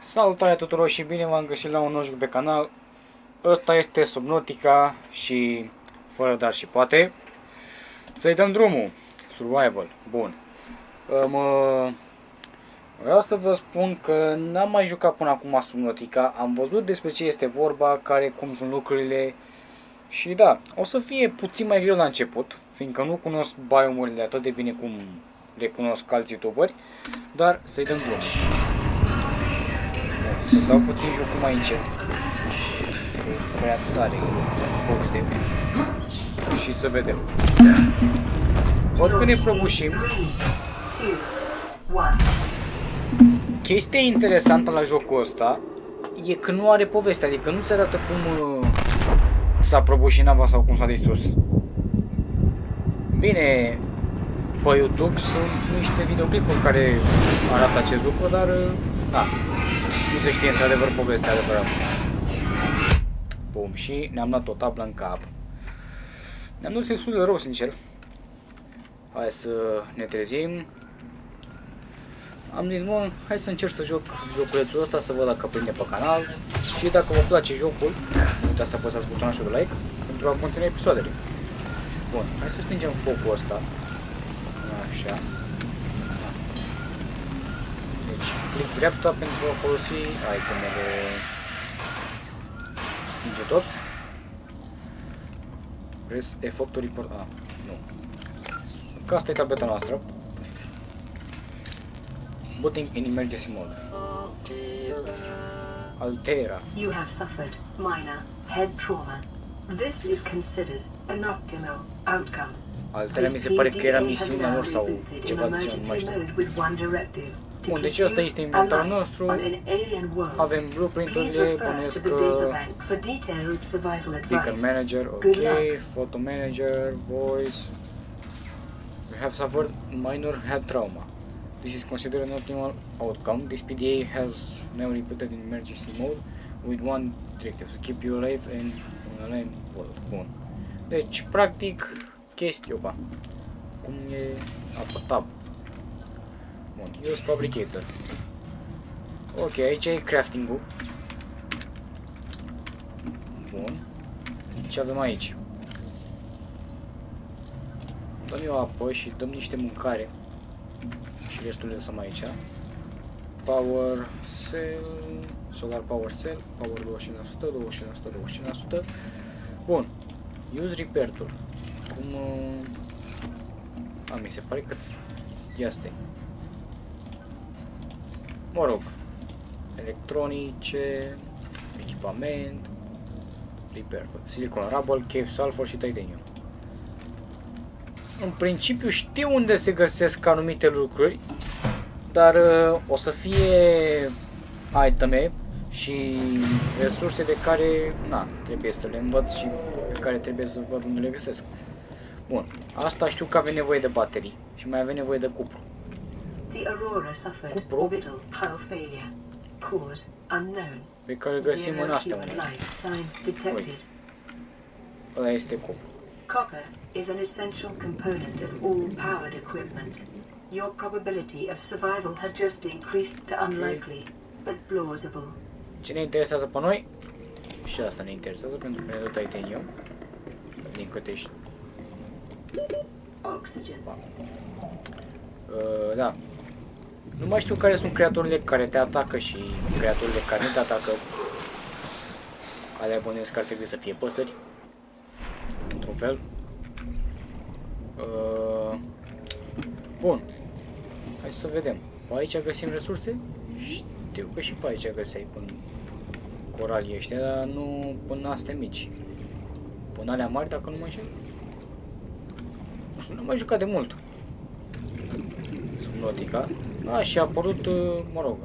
Salutare tuturor și bine v-am găsit la un nou joc pe canal. Ăsta este Subnautica și fără dar și poate să-i dăm drumul. Survival. Bun. Vreau să vă spun că n-am mai jucat până acum Subnautica. Am văzut despre ce este vorba, cum sunt lucrurile. Și da, o să fie puțin mai greu la început, fiindcă nu cunosc biomurile atât de bine cum le cunosc alți youtuberi. Dar să-i dăm drumul. Să dau puțin jocul mai încet. Prea tare boxe. Și să vedem. Văd că ne prăbușim. Chestia interesantă la jocul ăsta e că nu are poveste, adică nu ți arată cum s-a prăbușit nava sau cum s-a distrus. Bine, pe YouTube sunt niște videoclipuri care arată acest lucru, dar da, nu se știe într-adevăr povestea adevărată. Bum, și ne-am dat o tablă în cap. Ne-am dus destul de rău, sincer. Hai să ne trezim. Am zis, mă, hai să încerc să joc joculețul ăsta, să văd dacă prinde pe canal. Și dacă vă place jocul, nu uitați să apăsați butonul de like pentru a continua episoadele. Bun, hai să stingem focul ăsta. Așa. Deci, click dreapta pentru a folosi itemele. Stinge tot. Press F8 to report. Nu. Că asta e tableta noastră. Booting in emergency mode. Altera. You have suffered minor head trauma. This is considered an optimal outcome. Altera mi se pare că era misiunea lor sau ceva de genul, nu mai știu. Bun, deci ăsta este inventarul nostru. Avem blueprint-urile, bănuiesc că Beacon Manager, ok, Photo Manager, Voice. We have suffered minor head trauma. This is considered an optimal outcome. This PDA has now repeated in emergency mode with one directive to keep you alive and on a line world. Bun. Deci, practic, chestia, opa, cum e apătab. Bun, use fabricator. Ok, aici e crafting-ul. Bun. Ce avem aici? Dăm eu apă și dăm niște mâncare. Și restul le lăsăm aici. Power cell, solar power cell, power 25%, 25%. Bun. Use repair tool. Cum mi se pare că asta e. Mă rog. Electronice, echipament, repair tool. Silicon rubble, cave sulfur și titanium. În principiu știu unde se găsesc anumite lucruri, dar o să fie iteme și resurse de care trebuie să le învăț și pe care trebuie să văd unde le găsesc. Bun, asta știu că avem nevoie de baterii și mai avem nevoie de cupru. Cupru pe care îl găsim în astea. Uite, ăla este cupru. Copper is an essential component of all powered equipment. Your probability of survival has just increased to unlikely, but plausible. Ce ne interesează pe noi? Și asta ne interesează pentru că ne dă titanium. Din câte știu. Oxygen. Da. Nu mai știu care sunt creaturile care te atacă și creaturile care nu te atacă. Alea bănuiesc că ar trebui să fie păsări. Într-un fel. Bun. Hai să vedem. Pe aici găsim resurse? Știu că și pe aici găseai până coralii ăștia, dar nu până astea mici. Până alea mari, dacă nu mă înșel. Nu știu, nu am mai jucat de mult Subnautica. Și a apărut, mă rog,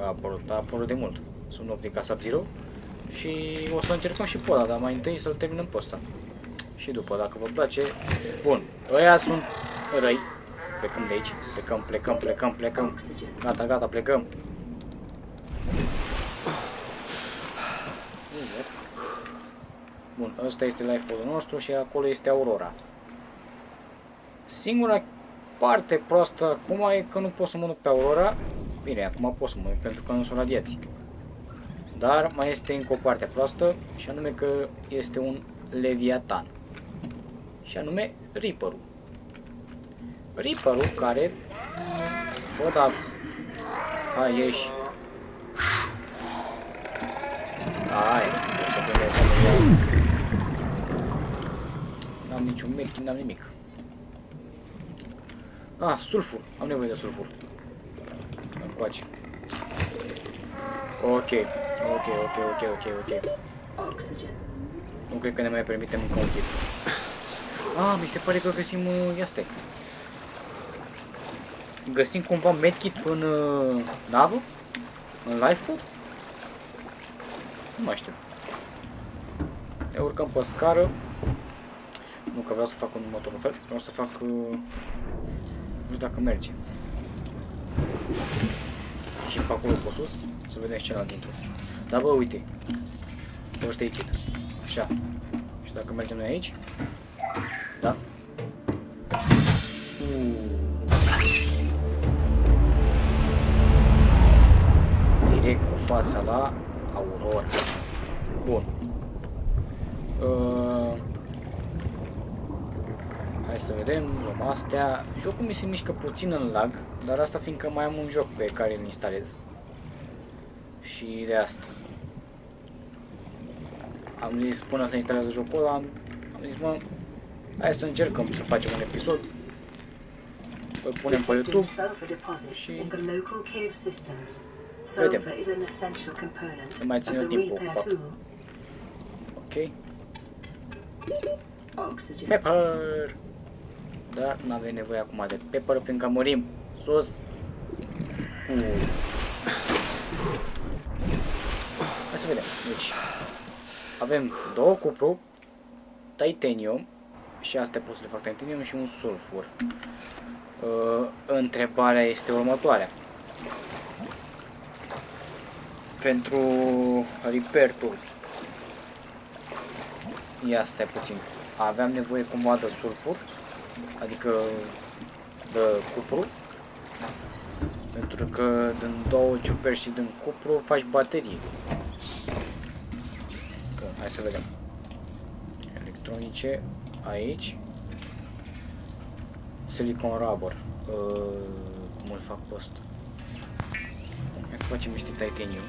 a apărut de mult Subnautica Sub-Zero. Și o să încercăm și pe ăla, dar mai întâi să-l terminăm pe ăsta. Și după, dacă vă place. Bun, ăia sunt răi. Plecăm de aici, plecăm. Gata, plecăm. Bun, ăsta este lifeboat-ul nostru și acolo este Aurora. Singura parte proastă acum e că nu pot să mă duc pe Aurora. Bine, acum pot să mă duc pentru că nu sunt radiații. Dar mai este încă o parte proastă, și anume că este un Leviatan. Și anume Reaper-ul. Reaper-ul care... Bă, da... Hai, ieși. Hai, să vedem asta de iau. N-am niciun medkit, n-am nimic. Ah, sulfur. Am nevoie de sulfur. Încoace. Ok. Nu cred că ne mai permitem încă un hit. Ah, mi se pare că găsim... ia stai. Găsim cumva medkit în navă? În lifeboat? Nu mai știu. Ne urcăm pe scară. Nu că vreau să fac în următorul fel. Vreau să fac... nu știu dacă merge. Și pe acolo pe sus. Să vedem celălalt dintr-o. Dar bă, uite. Ăsta e kit. Așa. Și dacă mergem noi aici. Da. Direct cu fața la Aurora. Bun. Hai să vedem, luăm astea. Jocul mi se mișcă puțin în lag, dar asta fiindcă mai am un joc pe care îl instalez. Și de asta. Am zis până să instalează jocul ăla, am zis mă, hai să încercăm să facem un episod. Îl punem pe YouTube și vedem. Să mai țină timpul ocupat. Ok. Pepper! Dar nu avem nevoie acum de pepper, pentru că murim. Sus! Hai să vedem. Deci, avem două cupru, titanium, și astea pot să le fac titanium și un sulfur. Întrebarea este următoarea. Pentru repair tool, ia stai puțin, aveam nevoie cumva de sulfur, adică de cupru, pentru că din două ciuperci și din cupru faci baterie. Bun, hai să vedem. Electronice, aici. Silicon rubber. Cum îl fac pe ăsta? Hai să facem niște titanium.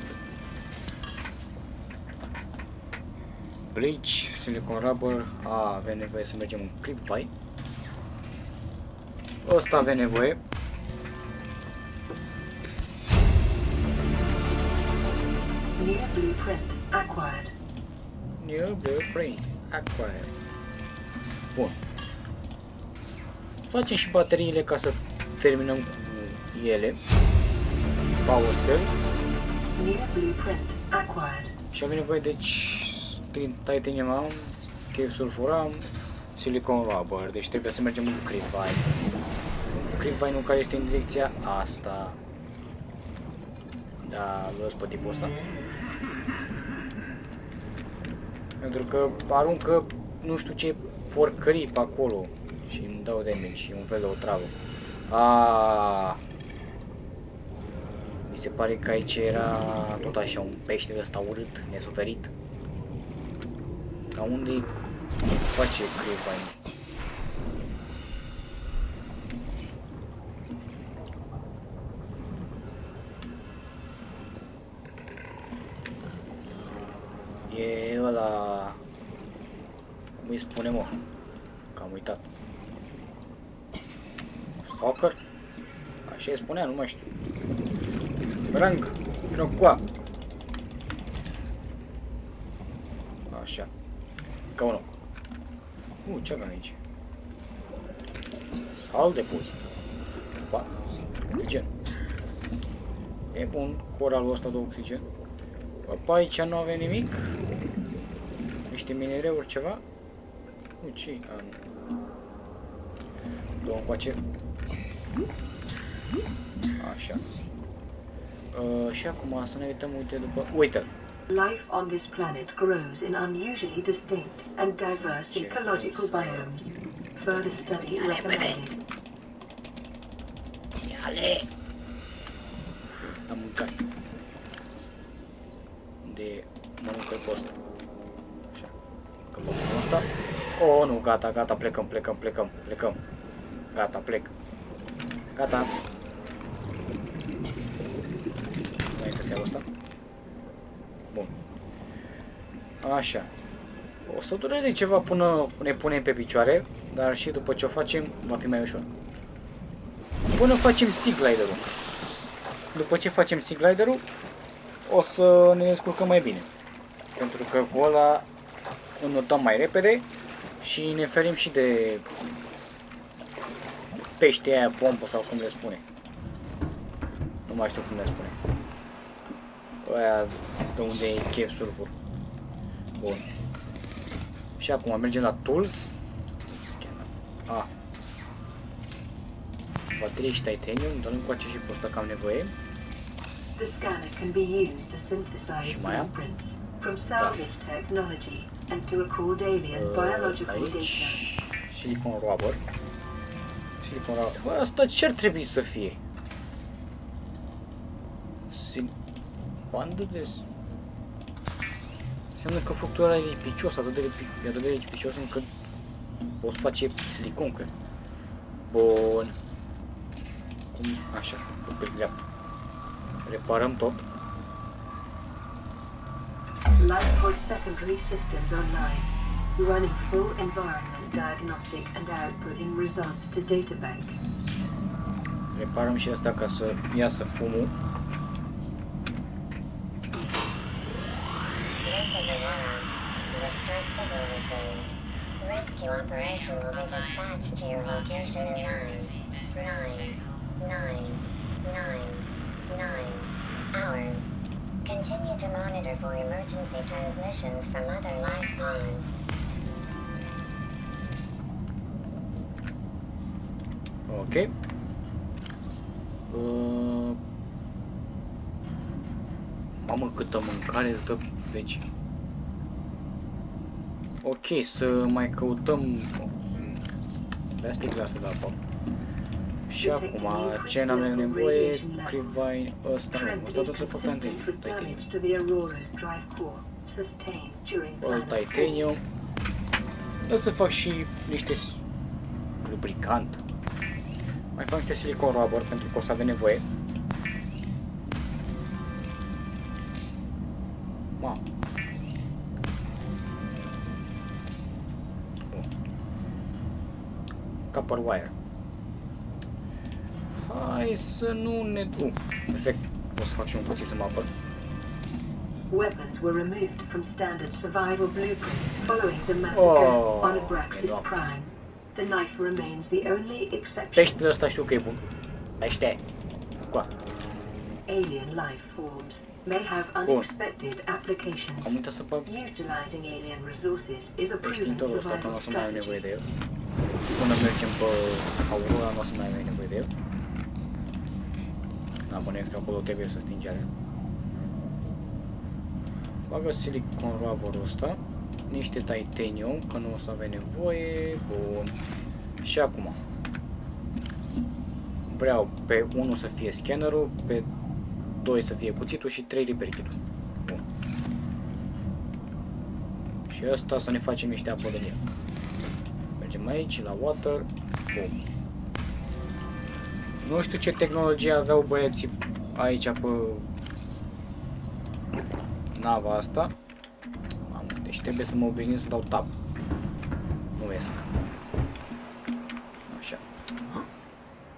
Bleach, silicon rubber. Avem nevoie să mergem în Clipify. Ăsta avem nevoie. New blueprint acquired. New blueprint acquired. Bun. Facem și bateriile ca să terminăm cu ele. Power cell. New blueprint acquired. Și avem nevoie deci din titanium am, chef sulfur am, silicon rubber, deci trebuie să mergem în Clipify. Clipify nu care este în direcția asta. Da, lăs pe tipul ăsta. Pentru că aruncă nu știu ce porcării pe acolo și îmi dau damage și un fel de otravă. Mi se pare că aici era tot așa un pește ăsta urât, nesuferit. Dar unde face Clipify? E ăla... Cum îi spune, mă? Că am uitat. Stalker? Așa îi spunea, nu mai știu. Rang! Vino cu a! Așa. Ca unul. Ce avem aici? Sal de pus. Opa. Oxigen. E bun coralul ăsta de oxigen. Opa, aici nu avem nimic. Niște minereuri, ceva. Ce-i? Nu. Două încoace. Așa. Și acum să ne uităm, uite, după... Uite-l! Life on this planet grows in unusually distinct and diverse ecological biomes. Further study recommended. Ia-le! Am mâncat. unde mănâncă-i pe ăsta. Așa. Căpătul ăsta. Oh, nu, gata, gata, plecăm. Gata, plec. Gata. Înainte să iau ăsta. Bun. Așa. O să dureze ceva până ne punem pe picioare, dar și după ce o facem, va fi mai ușor. Până facem Sea Glider-ul. După ce facem Sea Glider-ul, o să ne descurcăm mai bine. Pentru că cu ăla înnotăm mai repede și ne ferim și de pește aia pompă sau cum le spune. Nu mai știu cum le spune. Aia de unde e chef surful. Bun. Și acum mergem la Tools. Baterie și titanium, dar încoace și pe ăsta că am nevoie. The scanner can be used to synthesize blueprints from salvage technology and to record alien biological data. Silicon rubber. Bă, asta ce ar trebui să fie? Bandul de... Înseamnă că fructul ăla e lipicios, atât de lipicios încât poți face silicon, cred. Bun. Cum? Așa, pe dreapta. Reparăm tot. LifePod secondary systems online, running full environment diagnostic and outputting results to databank. Reparăm și asta ca să iasă fumul. This is Aurora. Distress signal received. Rescue operation will be dispatched to your location in 9 hours. Continue to monitor for emergency transmissions from other life pods. Ok. Mamă, câtă mâncare îți dă, deci... Ok, să mai căutăm... De asta e clasă de apă. Și acum, ce n-am nevoie? Crivine, ăsta nu, ăsta tot se făcut în titanium. O să fac și niște lubricant. Mai fac niște silicon rubber pentru că o să avem nevoie. Bun. Copper wire. Hai să nu ne... perfect. O să fac și un puțin să mă apăr. Weapons were removed from standard survival blueprints following the massacre on Abraxas Prime. The knife remains the only exception. Peștele ăsta știu că e bun. Pește. Coa. Alien life forms may have unexpected applications. Am uitat să bag Utilizing alien resources is a proven peștintorul ăsta, că nu survival o să mai am nevoie strategy. de el. Până mergem pe Aurora, nu o să mai am nevoie de el. Da, bănuiesc că acolo trebuie să stinge alea. Bagă silicon rubber-ul ăsta. Niște titanium, că nu o să avem nevoie. Bun. Și acum vreau pe 1 să fie scannerul, pe 2 să fie cuțitul și 3 repair kit-ul. Bun. Și ăsta să ne facem niște apă de el. Mergem aici la water. Bun. Nu știu ce tehnologie aveau băieții aici pe nava asta. Deci trebuie să mă obișnuiesc să dau tab. Nu vezi. Așa.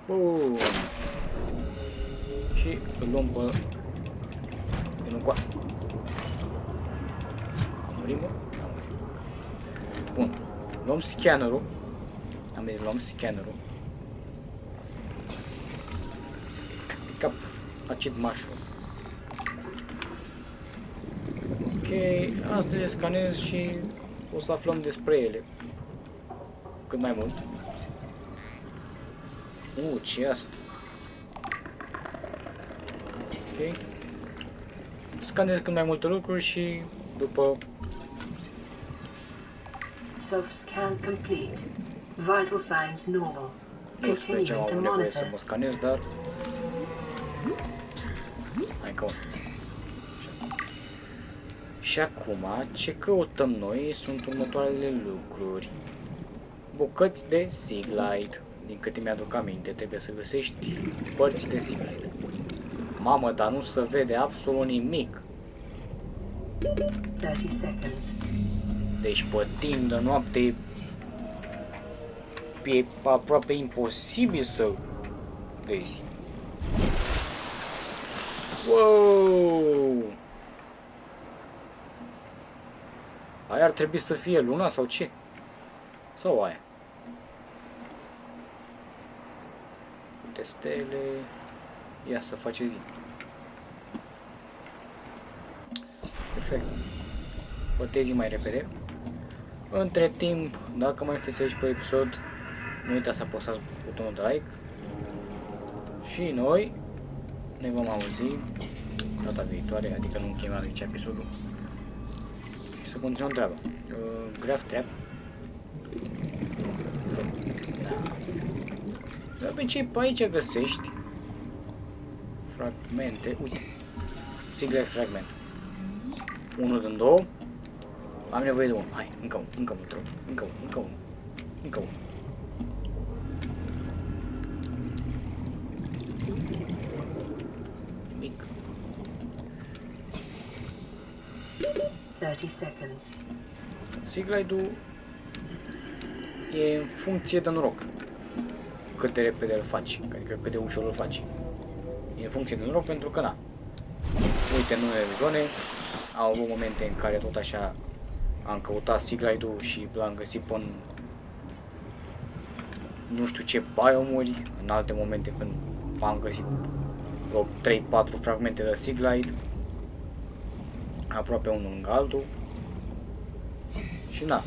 Bun. Și îl luăm pe... E nu coasă. Am murit, mă? Am murit. Bun. Luăm scannerul. Am zis, luăm scannerul. Ca acid mushroom. Ok, asta le scanez și o să aflăm despre ele cât mai mult. Ce e asta? Ok. Scanez cât mai multe lucruri și după... Self-scan complete. Vital signs normal. Nu știu pe ce Continuing to am nevoie să monitor. mă scanez, dar... Hai că Și acum, ce căutăm noi sunt următoarele lucruri. Bucăți de Seaglide. Din câte mi-aduc aminte, trebuie să găsești părți de Seaglide. Mamă, dar nu se vede absolut nimic. 30 seconds. Deci pe timp de noapte e aproape imposibil să vezi. Wow! Aia ar trebui să fie luna sau ce? Sau aia? Uite stele. Ia să face zi. Perfect. Poate zi mai repede. Între timp, dacă mai sunteți aici pe episod, nu uitați să apăsați butonul de like. Și noi ne vom auzi data viitoare, adică nu încheiem aici episodul. Și să continuăm treaba. Graph Trap. De obicei pe aici găsești fragmente. Uite. Seaglide fragment. 1 din 2. Am nevoie de unul. Hai, încă unul, încă unul, încă unul, încă unul, încă unul. Mic. 30 seconds. Seaglide-ul e în funcție de noroc. Cât de repede îl faci, adică cât de ușor îl faci. E în funcție de noroc pentru că na. Uite, în unele zone au avut momente în care tot așa am căutat Seaglide-ul și l-am găsit până nu știu ce biomuri, în alte momente când am găsit vreo 3-4 fragmente de Seaglide, aproape unul lângă altul. Și na.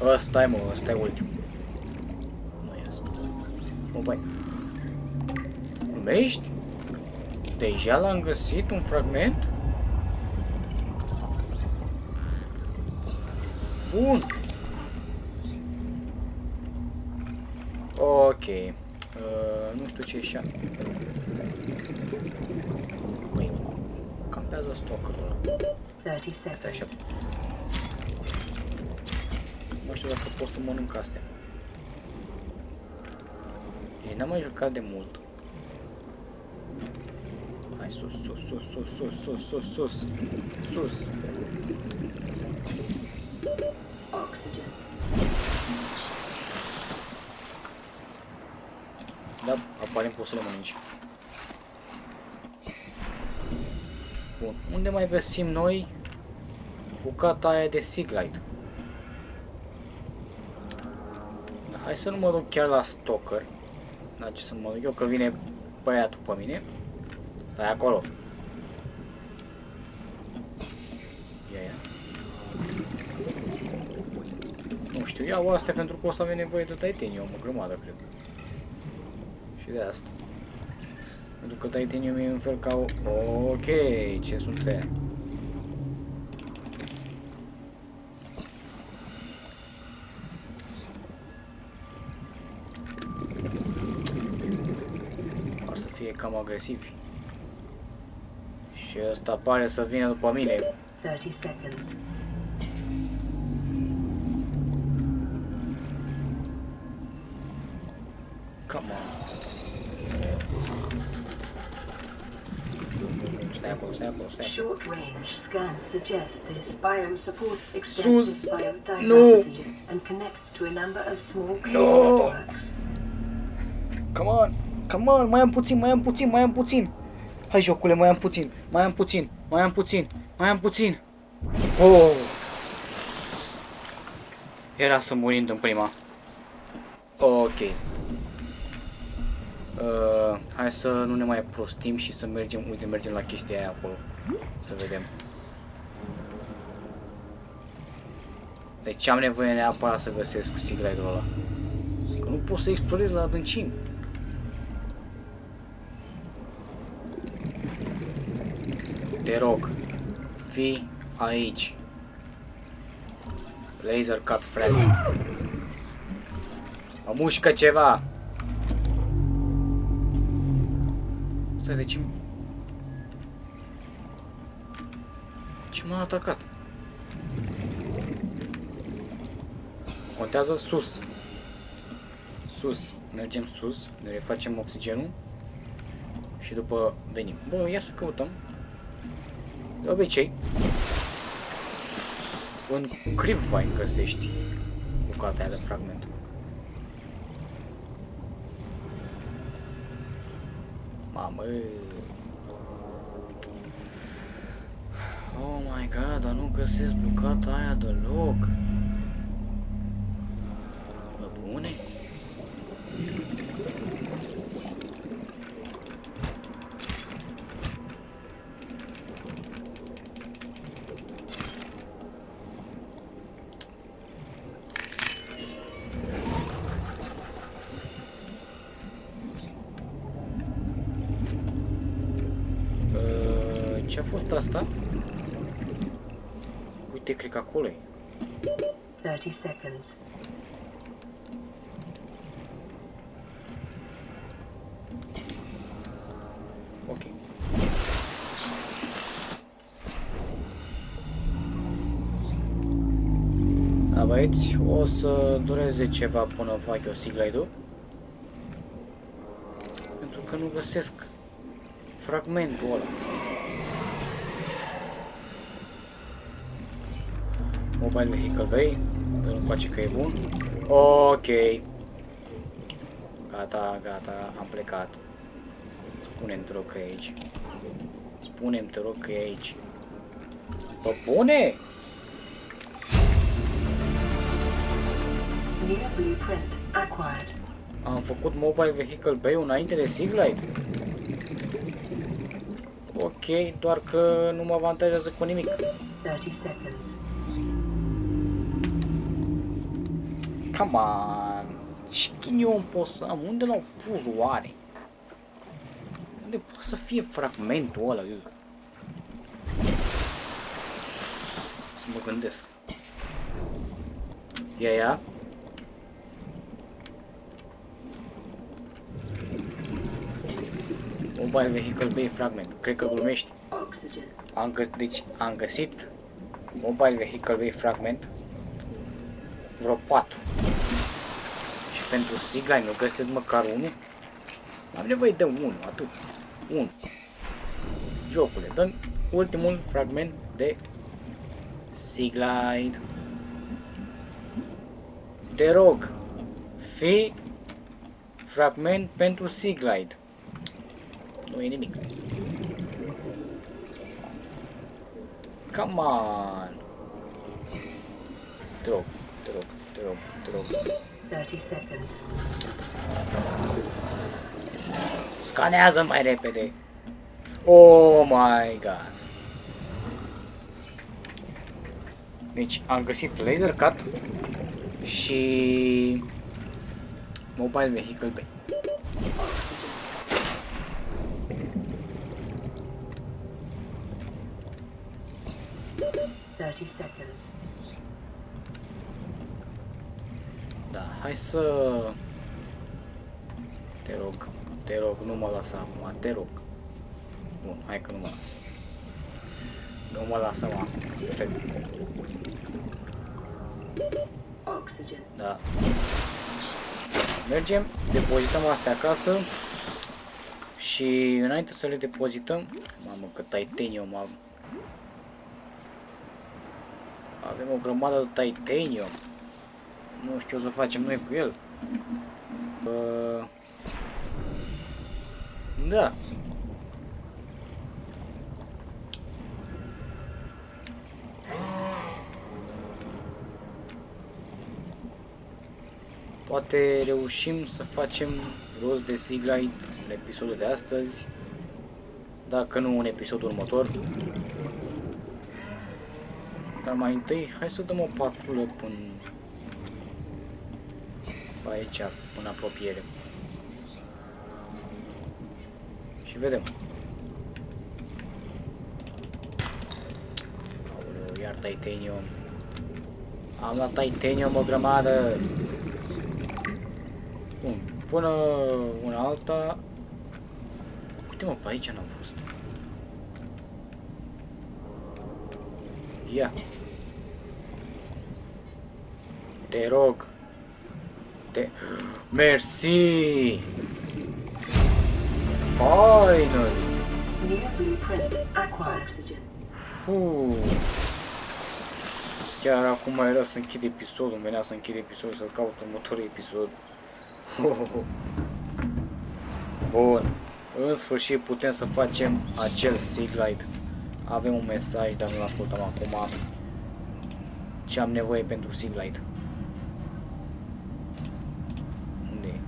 Ăsta e, mă, ăsta e ultimul. Nu e asta. Mă, băi. Glumești? Deja l-am găsit un fragment? Bun. Ok. Nu știu ce ieșea. Băi, campează stalkerul ăla. 30 seconds. Nu știu dacă pot să mănânc astea. Ei, n-am mai jucat de mult. Hai sus, sus, sus, sus, sus, sus, sus, sus, sus. Oxygen. Da, aparent poți să le mănânci. Bun, unde mai găsim noi bucata aia de Seaglide? Hai să nu mă duc chiar la stalker. Da, ce să mă duc eu, că vine băiatul pe mine. Stai acolo. Ia. Nu știu, iau astea pentru că o să avem nevoie de titanium, o grămadă, cred. Și de asta. Pentru că titanium e un fel ca o... Ok, ce sunt ea? Par să fie cam agresivi. Și ăsta pare să vină după mine. 30 seconds. Come on. Stai acolo, stai acolo, stai acolo. Short range scans suggest this biome supports Sus! extensive biodiversity and connects to a number of small networks. Come on, come on, mai am puțin, mai am puțin, mai am puțin. Hai jocule, mai am puțin, mai am puțin, mai am puțin, mai am puțin. Oh! Era să murim în prima. Ok. Hai să nu ne mai prostim și să mergem, uite, mergem la chestia aia acolo. Să vedem. Deci am nevoie neapărat să găsesc Seaglide-ul ăla. Că nu pot să explorez la adâncimi. Te rog, fii aici. Laser cut frag. Mă mușcă ceva. Stai, de ce... Ce m-a atacat? Contează sus. Sus. Mergem sus, ne refacem oxigenul și după venim. Bă, ia să căutăm. De obicei, în Creepvine găsești bucata aia de fragment. Mamă. Oh my god, dar nu găsesc bucata aia deloc. Bă, bune? Ce-a fost asta? Uite, cred că acolo e. 30 seconds. Ok. Da, băieți, o să dureze ceva până fac eu Seaglide-ul. Pentru că nu găsesc fragmentul ăla. Mobile Vehicle Bay, dă-l încoace că e bun. Ok. Gata, gata, am plecat. Spune-mi, te rog, că e aici. Spune-mi, te rog, că e aici. Bă, bune! New blueprint acquired. Am făcut Mobile Vehicle Bay înainte de Seaglide. Ok, doar că nu mă avantajează cu nimic. 30 seconds. Come on! Ce ghinion pot să am? Unde l-au pus oare? Unde poate să fie fragmentul ăla? Să mă gândesc. E ea? Mobile Vehicle Bay fragment. Cred că glumești. Oxygen. Deci am găsit Mobile Vehicle Bay fragment vreo 4. Și pentru Seaglide nu găsesc măcar unul? Am nevoie de unul, atât. 1. Jocule, dă-mi ultimul fragment de Seaglide. Te rog, fii fragment pentru Seaglide. Nu e nimic. Come on. Te rog, te rog, te rog, te rog. 30 seconds. Scanează mai repede. Oh my god. Deci am găsit laser cut și Mobile Vehicle Bay. 30 seconds. Da, hai să... Te rog, nu mă lăsa acum, te rog. Bun, hai că nu mă las. Nu mă las acum, perfect. Oxygen. Da. Mergem, depozităm astea acasă și înainte să le depozităm, mamă că titanium am. Avem o grămadă de titanium. Nu știu ce o să facem noi cu el. Da. Poate reușim să facem rost de Seaglide în episodul de astăzi. Dacă nu în episodul următor. Dar mai întâi, hai să dăm o patrulă până pe aici, în apropiere. Și vedem. Aoleu, iar titanium. Am la titanium o grămadă. Bun, până una alta. Uite mă, pe aici n-am fost. Ia. Te rog. Merci! Finally! New blueprint. Aqua oxygen. Chiar acum era să închid episodul, îmi venea să închid episodul, să-l caut următorul episod. Bun, în sfârșit putem să facem acel Seaglide. Avem un mesaj, dar nu-l ascultăm acum. Ce am nevoie pentru Seaglide? Unde e?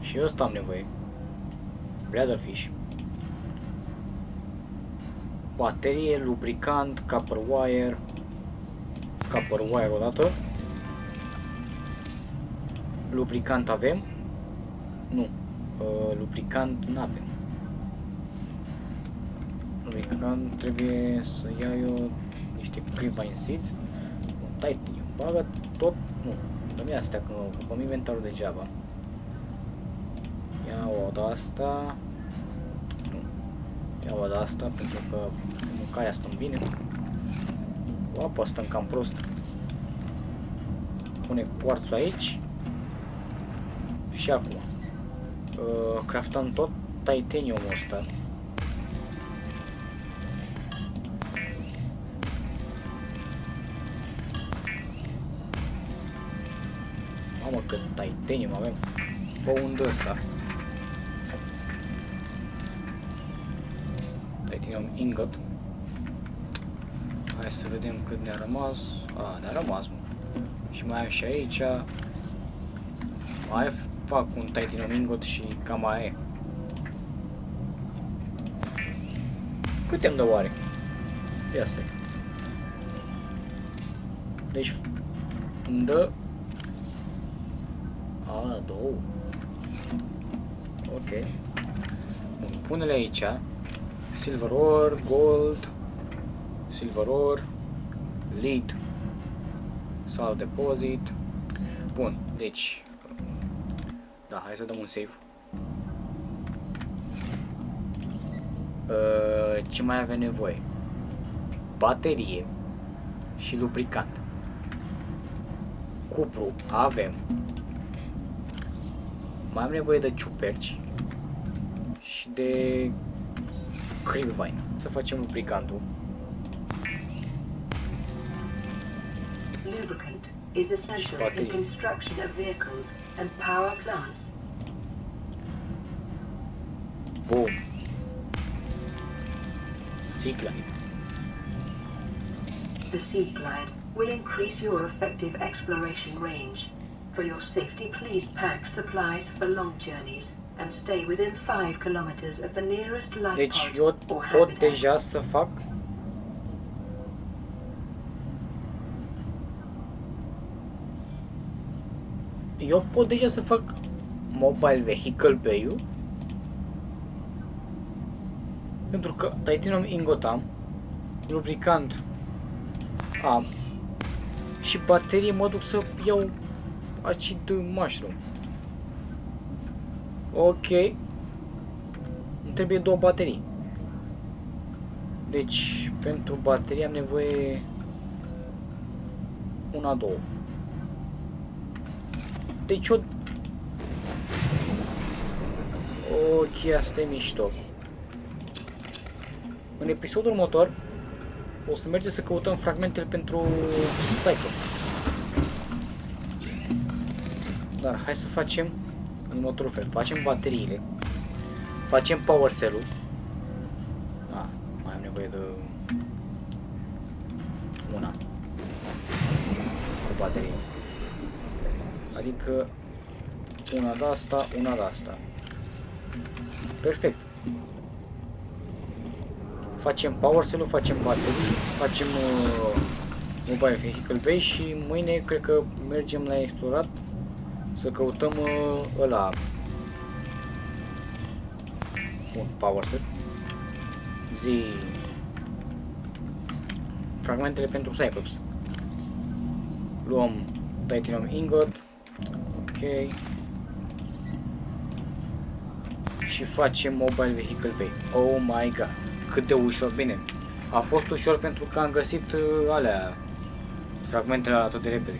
Și ăsta am nevoie. Bladderfish. Baterie, lubricant, copper wire. Copper wire odată. Lubricant avem? Nu. Lubricant nu avem. Lubricant trebuie să iau eu niște Crevine Seeds. Un Titanium. Bagă tot. Nu. Dă-mi astea că ocupăm inventarul degeaba. Iau o de asta. Nu. Iau o de asta pentru că mâncarea stăm bine. Cu apă stăm cam prost. Pune cuarțul aici. Și acum. Craftăm tot titaniumul ăsta. Mamă, cât titanium avem. Fă un de ăsta. Titanium ingot. Hai să vedem cât ne-a rămas. Ne-a rămas, mă. Și mai am și aici. Mai fac un titanium ingot și cam aia e. Cât îmi dă oare? Ia stai. Deci îmi dă... două. Ok. Bun, pune-le aici. Silver ore, gold, silver ore, lead, salt deposit. Bun, deci... Da, hai să dăm un save. Ce mai avem nevoie? Baterie și lubricant. Cupru avem. Mai am nevoie de ciuperci și de Crevine. Să facem lubricantul. Lubricant is essential in construction of vehicles and power plants. Boom. Seaglide. The Seaglide will increase your effective exploration range. For your safety, please pack supplies for long journeys and stay within 5 kilometers of the nearest life Deci pod eu or pot habitat. deja să fac. Eu pot deja să fac mobile vehicle bay-ul. Pentru că titanium ingot am, lubricant am și baterie mă duc să iau acid mushroom. Ok. Îmi trebuie 2 baterii. Deci, pentru baterie am nevoie una, 2. Deci eu... Ok, asta e mișto. În episodul următor o să mergem să căutăm fragmentele pentru Cyclops. Dar hai să facem în următorul fel. Facem bateriile. Facem power cell-ul. Mai am nevoie de una cu baterie. Adică una de asta, una de asta. Perfect. Facem power cell-ul, facem baterii, facem mobile vehicle bay și mâine cred că mergem la explorat să căutăm ăla. Bun, power cell. Zi fragmentele pentru Cyclops. Luăm titanium ingot. Ok. Și și facem Mobile Vehicle Bay. Oh my god, cât de ușor, bine. A fost ușor pentru că am găsit alea, fragmentele atât de repede.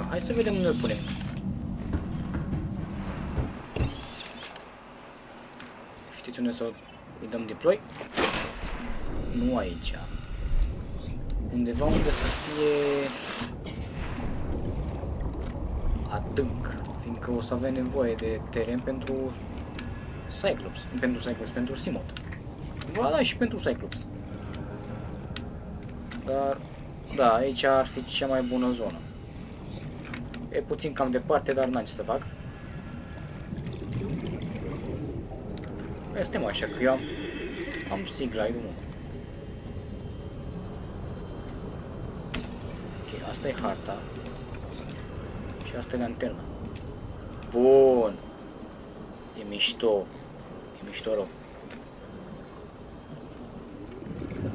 Hai să vedem unde îl punem. Știți unde să îi dăm deploy? Nu aici. Undeva unde să fie adânc, fiindcă o să avem nevoie de teren pentru Cyclops, pentru Simot. Ba da, și pentru Cyclops. Dar, da, aici ar fi cea mai bună zonă. E puțin cam departe, dar n-am ce să fac. Suntem așa, că eu am Seaglide-ul. Ok, asta e harta. Și asta e lanterna. Bun. E mișto. E mișto rău.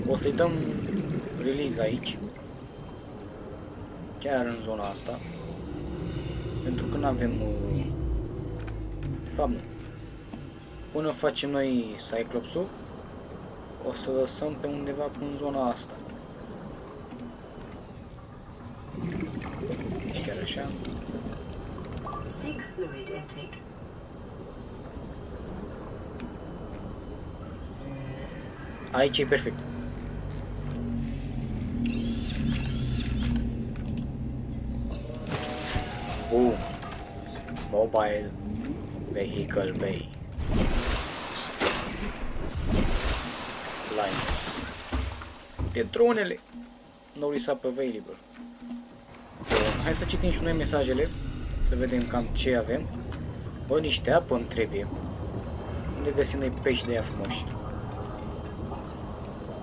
O să-i dăm release aici. Chiar în zona asta. Pentru că nu avem... de fapt nu. Până facem noi Cyclops-ul, o să lăsăm pe undeva în zona asta. Deci chiar așa. Seek fluid intake. Aici e perfect. Boom. Mobile Vehicle Bay. Line. De dronele. No resub available. Hai să citim și noi mesajele. Să vedem cam ce avem. Bă, niște apă îmi trebuie. Unde găsim noi pești de aia frumoși?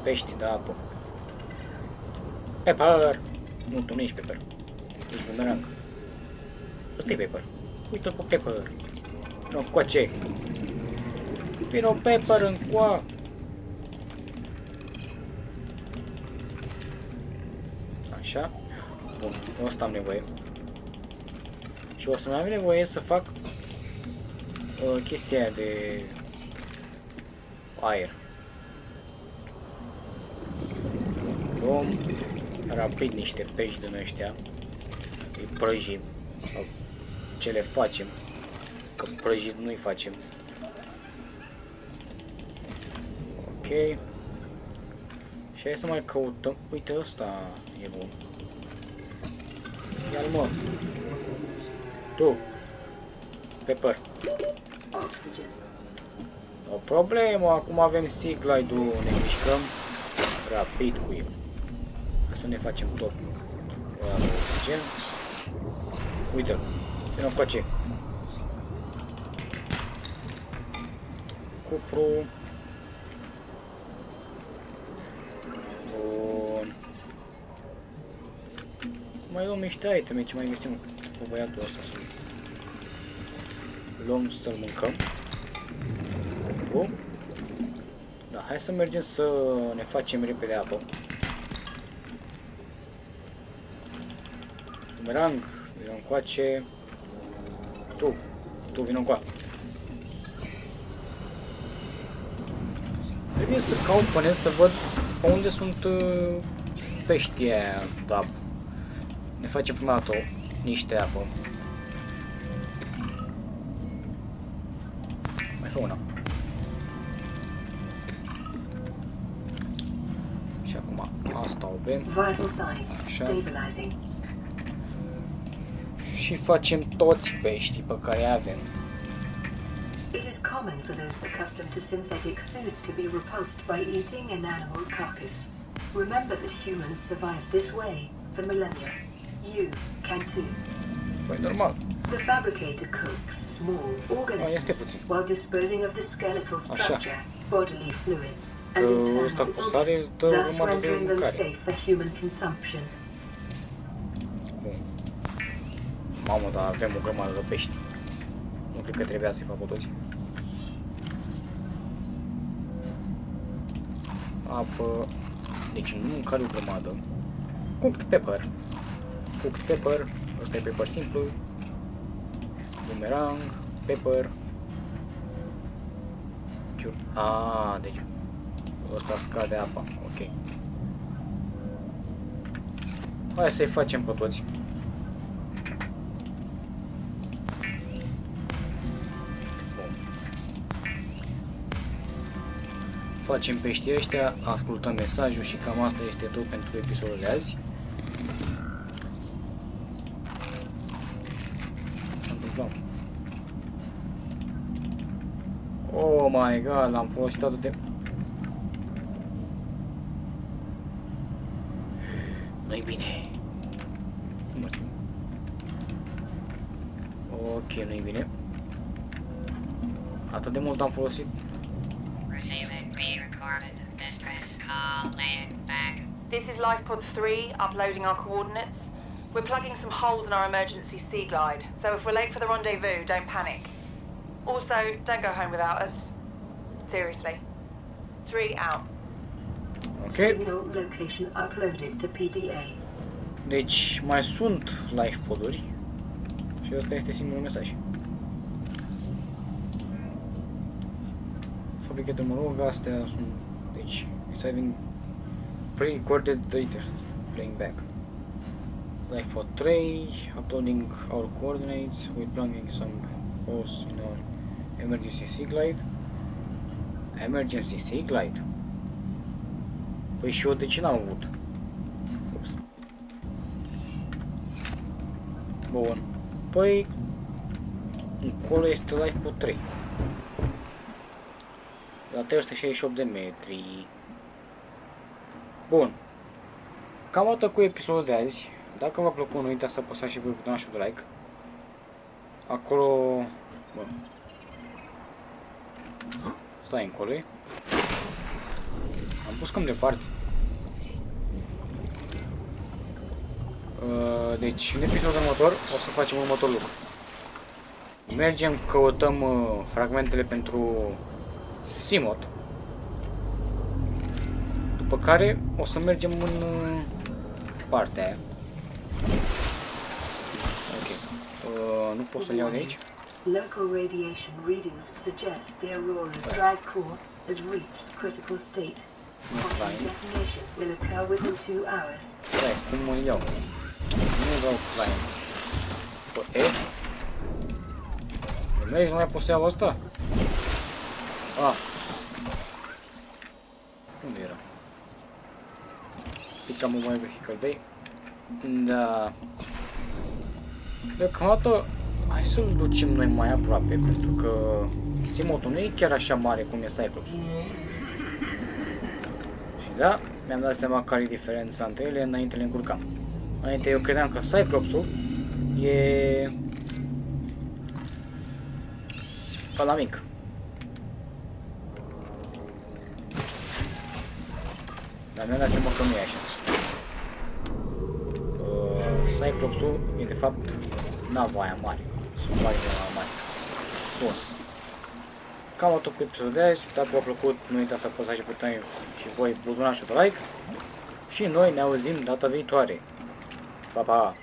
Pești de apă. Pepper! Nu, tu nu ești Pepper. Ești bumerang. Ăsta e Pepper. Uite-l pe Pepper. Vino coace. Vino Pepper încoa. Așa. Bun, eu ăsta am nevoie. Și o să mai am nevoie să fac chestia aia de aer. Luăm rapid niște pești din ăștia. Îi prăjim. Sau ce le facem. Că prăjit nu-i facem. Ok. Și hai să mai căutăm. Uite, ăsta e bun. Ia-l mă. Tu. Pepper. Oxygen. O problemă. Acum avem Seaglide-ul. Ne mișcăm rapid cu el. Hai să ne facem tot. Oxygen. Uite-l. Vino coace. Cupru. Bun. Mai luăm niște iteme, ce mai găsim cu băiatul ăsta să luăm să-l mâncăm. Cupru. Da, hai să mergem să ne facem repede apă. Bumerang, vino încoace. Tu vino încoa. Trebuie să caut pe net să văd pe unde sunt peștii aia de apă. Ne facem prima dată niște apă. Mai fă una. Și acum asta o bem. Vital signs stabilizing. Și facem toți peștii pe care avem. It is common for those accustomed to synthetic foods to be repulsed by eating an animal carcass. Remember that humans survived this way for millennia. You can too. Păi normal. The fabricator cooks small organisms while disposing of the skeletal structure, bodily fluids, and internal organs, thus rendering them safe for human consumption. Bun. Mamă, dar avem o grămadă de pești. Nu cred că trebuia să-i fac pe toți. Apă. Deci nu mâncare o grămadă. Cooked pepper. Cooked pepper. Ăsta e pepper simplu. Boomerang, Pepper. Deci ăsta scade apa, ok. Hai să-i facem pe toți. Bun. Facem peștii ăștia, ascultăm mesajul și cam asta este tot pentru episodul de azi. Ce s-a întâmplat? Oh my god, l-am folosit atât de... Nu-i bine. Nu mă știu. Ok, nu-i bine. Atât de mult am folosit. Receiving B recorded. Distress call laying back. This is LifePod 3, uploading our coordinates. We're plugging some holes in our emergency sea glide, so if we're late for the rendezvous, don't panic. Also, don't go home without us. Seriously. 3 out. Ok. Signal location uploaded to PDA. Deci mai sunt live poduri și ăsta este singurul mesaj. Fabricator, mă rog, astea sunt, deci, it's having pre-recorded data, playing back. Live for 3, uploading our coordinates, we're plugging some holes in our emergency sea glide. Emergency sea glide? Păi și eu de ce n-am avut? Ups. Bun. Păi încolo este live pe 3. La 368 de metri. Bun. Cam atât cu episodul de azi. Dacă v-a plăcut, nu uitați să apăsați și voi butonul de like. Acolo... Bă. Stai încolo. Am pus cam departe. Deci, în episodul următor o să facem următorul lucru. Mergem, căutăm fragmentele pentru Simot. După care o să mergem în partea aia. Ok. Nu pot să-l iau de aici. Local radiation readings suggest the Aurora's drive core has reached critical state. Quantum detonation will occur within 2 hours. Stai, cum îl iau? Nu vreau climb. Pe E? Nu mai pot să iau asta? Unde era? Picam un mai vehicle bay. Da. Deocamdată, hai să-l ducem noi mai aproape, pentru că Simotul nu e chiar așa mare cum e Cyclops. Și da, mi-am dat seama care e diferența între ele, înainte le încurcam. Înainte eu credeam că Cyclopsul e ăla mic. Dar mi-am dat seama că nu e așa. Cyclopsul e de fapt nava aia mare. Sunt mari de nava mare. Bun. Cam atât cu episodul de azi. Dacă v-a plăcut, nu uitați să apăsați și voi butonașul de like. Și noi ne auzim data viitoare. Pa, pa!